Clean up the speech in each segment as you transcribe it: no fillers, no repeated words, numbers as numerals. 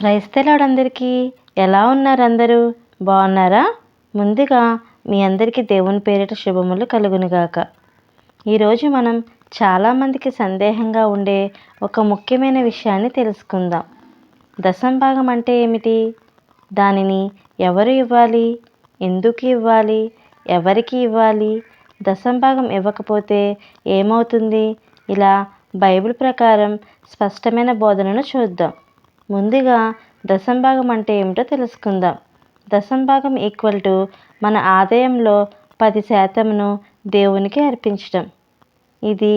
Praise the lord అందరికీ. ఎలా ఉన్నారు అందరూ? బాగున్నారా? ముందుగా మీ అందరికీ దేవుని పేరిట శుభములు కలుగునుగాక. ఈరోజు మనం చాలామందికి సందేహంగా ఉండే ఒక ముఖ్యమైన విషయాన్ని తెలుసుకుందాం. దశంభాగం అంటే ఏమిటి? దానిని ఎవరు ఇవ్వాలి? ఎందుకు ఇవ్వాలి? ఎవరికి ఇవ్వాలి? దశంభాగం ఇవ్వకపోతే ఏమవుతుంది? ఇలా బైబిల్ ప్రకారం స్పష్టమైన బోధనను చూద్దాం. ముందుగా దశంభాగం అంటే ఏమిటో తెలుసుకుందాం. దశంభాగం ఈక్వల్ టు మన ఆదాయంలో 10% దేవునికి అర్పించడం. ఇది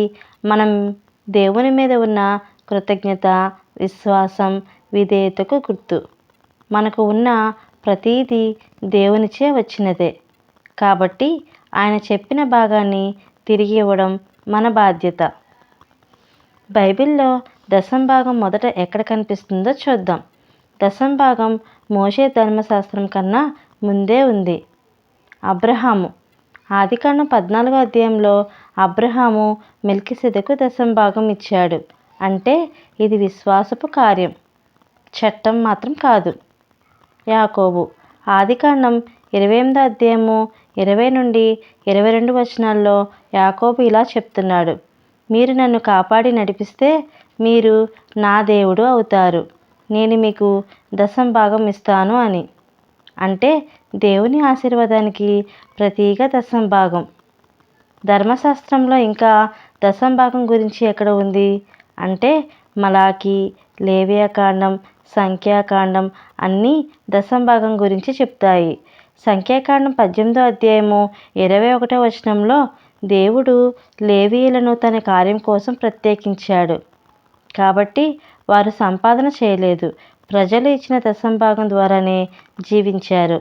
మనం దేవుని మీద ఉన్న కృతజ్ఞత, విశ్వాసం, విధేయతకు గుర్తు. మనకు ఉన్న ప్రతీదీ దేవునిచే వచ్చినదే కాబట్టి ఆయన చెప్పిన భాగాన్ని తిరిగి ఇవ్వడం మన బాధ్యత. బైబిల్లో దశంభాగం మొదట ఎక్కడ కనిపిస్తుందో చూద్దాం. దశంభాగం మోషే ధర్మశాస్త్రం కన్నా ముందే ఉంది. అబ్రహాము ఆదికాండం 14వ అధ్యాయంలో అబ్రహాము మెల్కీసెదెకు దశంభాగం ఇచ్చాడు. అంటే ఇది విశ్వాసపు కార్యం, చట్టం మాత్రం కాదు. యాకోబు ఆదికాండం 28వ అధ్యాయము 20 నుండి 22 వచనాల్లో యాకోబు ఇలా చెప్తున్నాడు: మీరు నన్ను కాపాడి నడిపిస్తే మీరు నా దేవుడు అవుతారు, నేను మీకు దశంభాగం ఇస్తాను అని. అంటే దేవుని ఆశీర్వాదానికి ప్రతీక దశంభాగం. ధర్మశాస్త్రంలో ఇంకా దశంభాగం గురించి ఎక్కడ ఉంది అంటే మలాకి, లేవియాకాండం, సంఖ్యాకాండం అన్నీ దశంభాగం గురించి చెప్తాయి. సంఖ్యాకాండం 18వ అధ్యాయము 21వ వచనంలో దేవుడు లేవీయులను తన కార్యం కోసం ప్రత్యేకించాడు కాబట్టి వారు సంపాదన చేయలేదు, ప్రజలు ఇచ్చిన దశంభాగం ద్వారానే జీవించారు.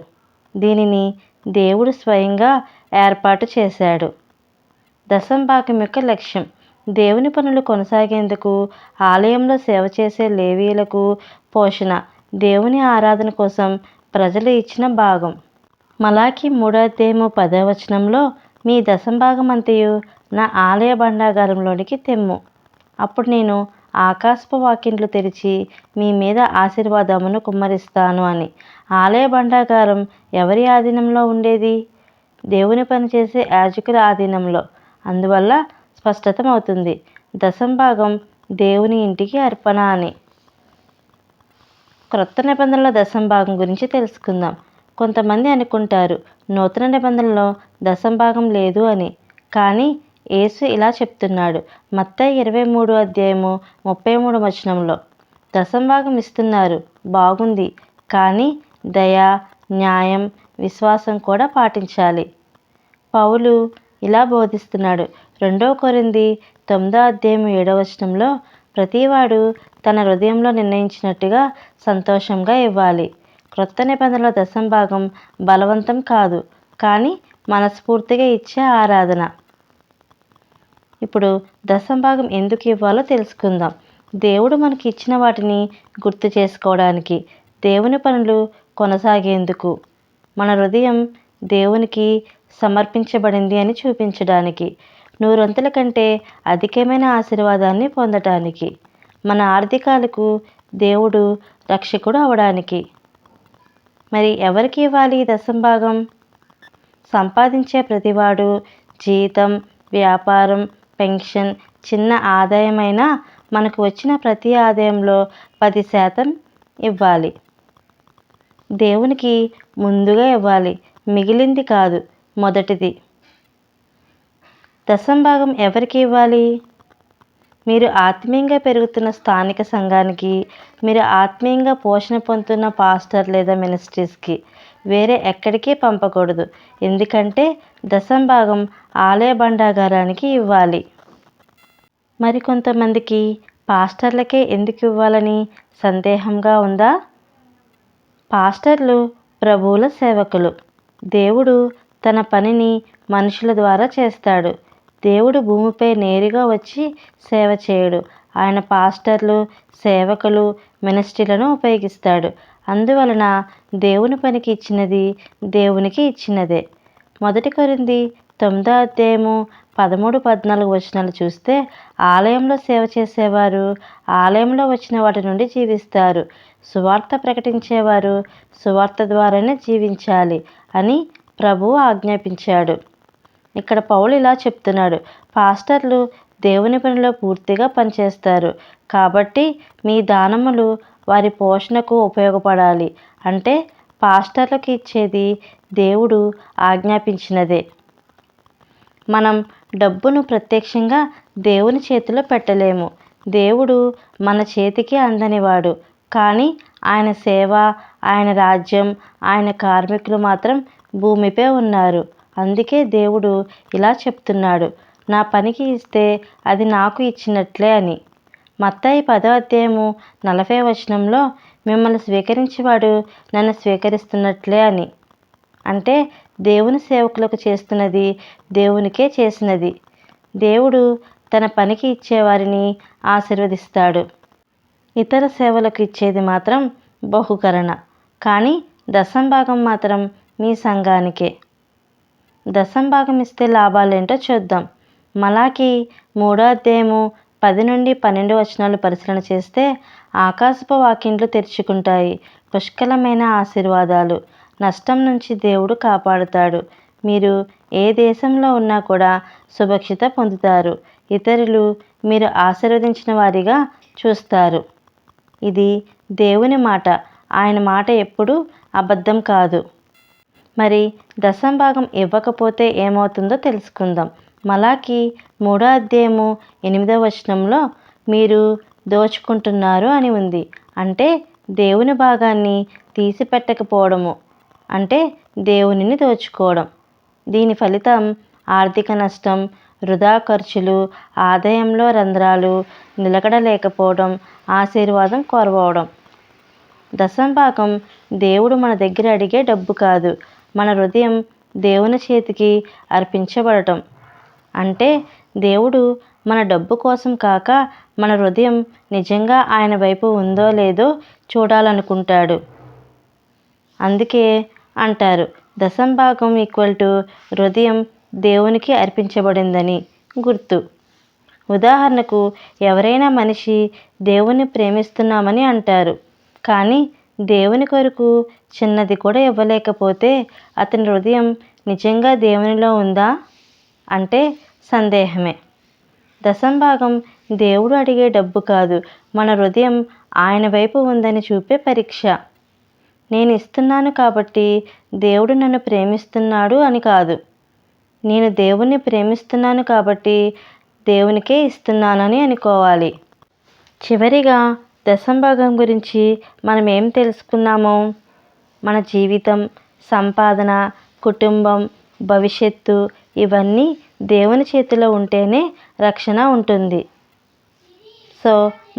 దీనిని దేవుడు స్వయంగా ఏర్పాటు చేశాడు. దశంభాగం యొక్క లక్ష్యం దేవుని పనులు కొనసాగేందుకు, ఆలయంలో సేవ చేసే లేవీయులకు పోషణ, దేవుని ఆరాధన కోసం ప్రజలు ఇచ్చిన భాగం. మలాకి 3వ అధ్యాయము 10వ వచనంలో మీ దశంభాగమంతయు నా ఆలయ భండాగారంలోనికి తెమ్ము, అప్పుడు నేను ఆకాశపు వాకిండ్లు తెరిచి మీ మీద ఆశీర్వాదమును కుమ్మరిస్తాను అని. ఆలయ భండాగారం ఎవరి ఆధీనంలో ఉండేది? దేవుని పనిచేసే యాజకుల ఆధీనంలో. అందువల్ల స్పష్టతమవుతుంది దశంభాగం దేవుని ఇంటికి అర్పణ అని. క్రొత్త నిబంధనలో దశంభాగం గురించి తెలుసుకుందాం. కొంతమంది అనుకుంటారు నూతన నిబంధనలో దశంభాగం లేదు అని. కానీ యేసు ఇలా చెప్తున్నాడు మత్తయి 23వ అధ్యాయము 33వ వచనంలో, దశంభాగం ఇస్తున్నారు బాగుంది, కానీ దయ, న్యాయం, విశ్వాసం కూడా పాటించాలి. పౌలు ఇలా బోధిస్తున్నాడు 2 కొరింథీ 9వ అధ్యాయము 7వ వచనంలో, ప్రతివాడు తన హృదయంలో నిర్ణయించినట్టుగా సంతోషంగా ఇవ్వాలి. క్రొత్త నిబంధనలో దశంభాగం బలవంతం కాదు, కానీ మనస్ఫూర్తిగా ఇచ్చే ఆరాధన. ఇప్పుడు దశంభాగం ఎందుకు ఇవ్వాలో తెలుసుకుందాం. దేవుడు మనకి ఇచ్చిన వాటిని గుర్తు చేసుకోవడానికి, దేవుని పనులు కొనసాగేందుకు, మన హృదయం దేవునికి సమర్పించబడింది అని చూపించడానికి, నూరంతుల కంటే అధికమైన ఆశీర్వాదాన్ని పొందటానికి, మన ఆర్థికాలకు దేవుడు రక్షకుడు అవడానికి. మరి ఎవరికి ఇవ్వాలి దశంభాగం? సంపాదించే ప్రతివాడు జీతం, వ్యాపారం, పెన్షన్, చిన్న ఆదాయమైనా మనకు వచ్చిన ప్రతి ఆదాయంలో 10% ఇవ్వాలి. దేవునికి ముందుగా ఇవ్వాలి, మిగిలింది కాదు, మొదటిది. దశంభాగం ఎవరికి ఇవ్వాలి? మీరు ఆత్మీయంగా పెరుగుతున్న స్థానిక సంఘానికి, మీరు ఆత్మీయంగా పోషణ పొందుతున్న పాస్టర్ లేదా మినిస్ట్రీస్కి, వేరే ఎక్కడికి పంపకూడదు. ఎందుకంటే దశంభాగం ఆలయ భండాగారానికి ఇవ్వాలి. మరి కొంతమందికి పాస్టర్లకే ఎందుకు ఇవ్వాలని సందేహంగా ఉందా? పాస్టర్లు ప్రభువుల సేవకులు. దేవుడు తన పనిని మనుషుల ద్వారా చేస్తాడు. దేవుడు భూమిపై నేరుగా వచ్చి సేవ చేయడు. ఆయన పాస్టర్లు, సేవకులు, మినిస్ట్రీలను ఉపయోగిస్తాడు. అందువలన దేవుని పనికి ఇచ్చినది దేవునికి ఇచ్చినదే. 1 కొరింథీ 9వ అధ్యాయము 13-14 వచనాలు చూస్తే, ఆలయంలో సేవ చేసేవారు ఆలయంలో వచ్చిన వాటి నుండి జీవిస్తారు. సువార్త ప్రకటించేవారు సువార్త ద్వారానే జీవించాలి అని ప్రభువు ఆజ్ఞాపించాడు. ఇక్కడ పౌలు ఇలా చెప్తున్నాడు, పాస్టర్లు దేవుని పనిలో పూర్తిగా పనిచేస్తారు కాబట్టి మీ దానములు వారి పోషణకు ఉపయోగపడాలి. అంటే పాస్టర్లకు ఇచ్చేది దేవుడు ఆజ్ఞాపించినదే. మనం డబ్బును ప్రత్యక్షంగా దేవుని చేతిలో పెట్టలేము. దేవుడు మన చేతికి అందనివాడు. కానీ ఆయన సేవ, ఆయన రాజ్యం, ఆయన కార్మికులు మాత్రం భూమిపై ఉన్నారు. అందుకే దేవుడు ఇలా చెప్తున్నాడు, నా పనికి ఇస్తే అది నాకు ఇచ్చినట్లే అని. మత్తయి 10:40 మిమ్మల్ని స్వీకరించేవాడు నన్ను స్వీకరిస్తున్నట్లే అని. అంటే దేవుని సేవకులకు చేస్తున్నది దేవునికే చేసినది. దేవుడు తన పనికి ఇచ్చేవారిని ఆశీర్వదిస్తాడు. ఇతర సేవలకు ఇచ్చేది మాత్రం బహుకరణ. కానీ దశంభాగం మాత్రం మీ సంఘానికే. దశంభాగం ఇస్తే లాభాలేంటో చూద్దాం. మలాకి 3:10-12 పరిశీలన చేస్తే ఆకాశపు వాకిండ్లు తెరుచుకుంటాయి. పుష్కలమైన ఆశీర్వాదాలు, నష్టం నుంచి దేవుడు కాపాడుతాడు. మీరు ఏ దేశంలో ఉన్నా కూడా సుభిక్షత పొందుతారు. ఇతరులు మీరు ఆశీర్వదించిన వారిగా చూస్తారు. ఇది దేవుని మాట. ఆయన మాట ఎప్పుడూ అబద్ధం కాదు. మరి దశంభాగం ఇవ్వకపోతే ఏమవుతుందో తెలుసుకుందాం. మలాకి 3:8 మీరు దోచుకుంటున్నారు అని ఉంది. అంటే దేవుని భాగాన్ని తీసిపెట్టకపోవడము, అంటే దేవునిని దోచుకోవడం. దీని ఫలితం ఆర్థిక నష్టం, వృధా ఖర్చులు, ఆదాయంలో రంధ్రాలు, నిలకడ లేకపోవడం, ఆశీర్వాదం కోల్పోవడం. దశంభాగం దేవుడు మన దగ్గర అడిగే డబ్బు కాదు, మన హృదయం దేవుని చేతికి అర్పించబడటం. అంటే దేవుడు మన డబ్బు కోసం కాక మన హృదయం నిజంగా ఆయన వైపు ఉందో లేదో చూడాలనుకుంటాడు. అందుకే అంటారు దశంభాగం హృదయం దేవునికి అర్పించబడిందని గుర్తు. ఉదాహరణకు ఎవరైనా మనిషి దేవుని ప్రేమిస్తున్నామని అంటారు, కానీ దేవుని కొరకు చిన్నది కూడా ఇవ్వలేకపోతే అతని హృదయం నిజంగా దేవునిలో ఉందా అంటే సందేహమే. దశంభాగం దేవుడు అడిగే డబ్బు కాదు, మన హృదయం ఆయన వైపు ఉందని చూపే పరీక్ష. నేను ఇస్తున్నాను కాబట్టి దేవుడు నన్ను ప్రేమిస్తున్నాడు అని కాదు, నేను దేవుణ్ణి ప్రేమిస్తున్నాను కాబట్టి దేవునికే ఇస్తున్నానని అనుకోవాలి. చివరిగా దశంభాగం గురించి మనం ఏం తెలుసుకున్నామో, మన జీవితం, సంపాదన, కుటుంబం, భవిష్యత్తు ఇవన్నీ దేవుని చేతిలో ఉంటేనే రక్షణ ఉంటుంది. సో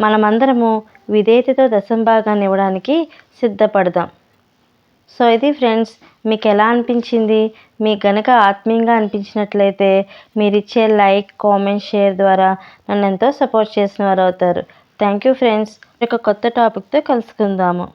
మనమందరము విధేయతతో దశంభాగాన్ని ఇవ్వడానికి సిద్ధపడదాం. సో ఇది ఫ్రెండ్స్, మీకు ఎలా అనిపించింది? మీకు గనక ఆత్మీయంగా అనిపించినట్లయితే మీరు ఇచ్చే లైక్, కామెంట్, షేర్ ద్వారా నన్ను ఎంతో సపోర్ట్ చేసిన వారు అవుతారు. Thank you friends. ఒక కొత్త టాపిక్తో కలుసుకుందాము.